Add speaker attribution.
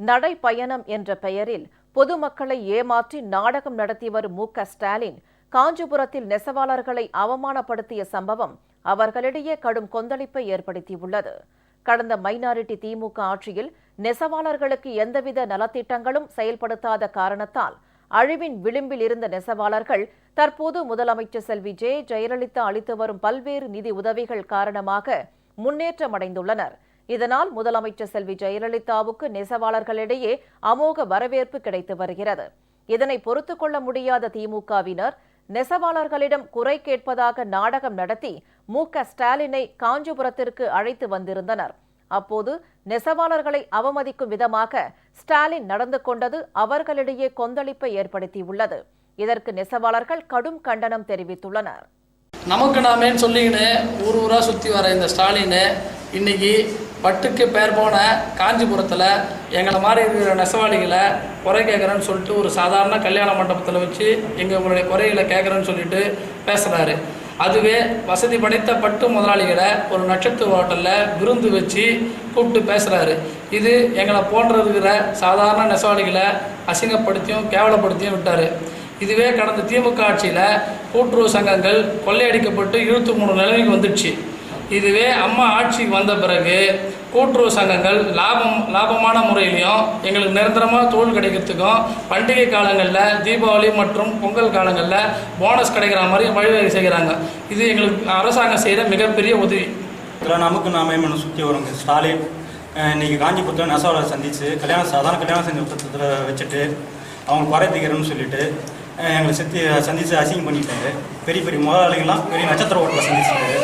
Speaker 1: நடைப்பயணம் என்ற பெயரில் பொதுமக்களை ஏமாற்றி நாடகம் நடத்தி வரும் ஸ்டாலின் காஞ்சிபுரத்தில் நெசவாளர்களை அவமானப்படுத்திய சம்பவம் அவர்களிடையே கடும் கொந்தளிப்பை ஏற்படுத்தியுள்ளது. கடந்த மைனாரிட்டி திமுக ஆட்சியில் நெசவாளர்களுக்கு எந்தவித நலத்திட்டங்களும் செயல்படுத்தாத காரணத்தால் அழிவின் விளிம்பில் இருந்த நெசவாளர்கள் தற்போது முதலமைச்சர் செல்வி ஜெயலலிதா அளித்து வரும் பல்வேறு நிதி உதவிகள் காரணமாக முன்னேற்றமடைந்துள்ளனர். இதனால் முதலமைச்சர் செல்வி ஜெயலலிதாவுக்கு நெசவாளர்களிடையே அமோக வரவேற்பு கிடைத்து வருகிறது. இதனை பொறுத்துக் கொள்ள முடியாத திமுகவினர் நெசவாளர்களிடம் குறை கேட்பதாக நாடகம் நடத்தி ஸ்டாலினை காஞ்சிபுரத்திற்கு அழைத்து வந்திருந்தனர். அப்போது நெசவாளர்களை அவமதிக்கும் விதமாக ஸ்டாலின் நடந்து கொண்டது அவர்களிடையே கொந்தளிப்பை ஏற்படுத்தியுள்ளது. இதற்கு நெசவாளர்கள் கடும் கண்டனம் தெரிவித்துள்ளனர்.
Speaker 2: நமக்கு நாமேன்னு சொல்லிக்கின்னு ஊர் ஊராக சுற்றி வர இந்த ஸ்டாலின் இன்னைக்கு பட்டுக்கு பெயர் போன காஞ்சிபுரத்தில் எங்களை மாதிரி இருக்கிற நெசவாளிகளை குறை கேட்குறேன்னு சொல்லிட்டு ஒரு சாதாரண கல்யாண மண்டபத்தில் வச்சு உங்களுடைய குறைகளை கேட்குறேன்னு சொல்லிட்டு பேசுகிறாரு. அதுவே வசதி படைத்த பட்டு முதலாளிகளை ஒரு நட்சத்திர ஹோட்டலில் விருந்து வச்சு கூப்பிட்டு பேசுகிறாரு. இது எங்களை போன்றிருக்கிற சாதாரண நெசவாளிகளை அசிங்கப்படுத்தியும் கேவலப்படுத்தியும் விட்டார். இதுவே கடந்த திமுக ஆட்சியில் கூட்டுறவு சங்கங்கள் கொள்ளையடிக்கப்பட்டு 23 நிலைமைக்கு வந்துடுச்சு. இதுவே அம்மா ஆட்சிக்கு வந்த பிறகு கூட்டுறவு சங்கங்கள் லாபமான முறையிலையும் எங்களுக்கு நிரந்தரமாக தொழில் கிடைக்கிறதுக்கும் பண்டிகை காலங்களில் தீபாவளி மற்றும் பொங்கல் காலங்களில் போனஸ் கிடைக்கிற மாதிரி வழிவகை செய்கிறாங்க. இது எங்களுக்கு அரசாங்கம் செய்கிற மிகப்பெரிய உதவி.
Speaker 3: இதில் நமக்கு நாம சுற்றி வருங்க ஸ்டாலின் இன்றைக்கி காஞ்சிபுரத்தில் நெசவாளர் சந்தித்து சாதாரண கல்யாணம் செஞ்ச வச்சுட்டு அவங்க குறை தீக்கிறேன்னு சொல்லிட்டு எங்களை சந்தித்து அசிங்கம் பண்ணிட்டாரு. பெரிய பெரிய முதலாளிகள்லாம் பெரிய நட்சத்திர ஓட்டில் சந்திச்சாரு.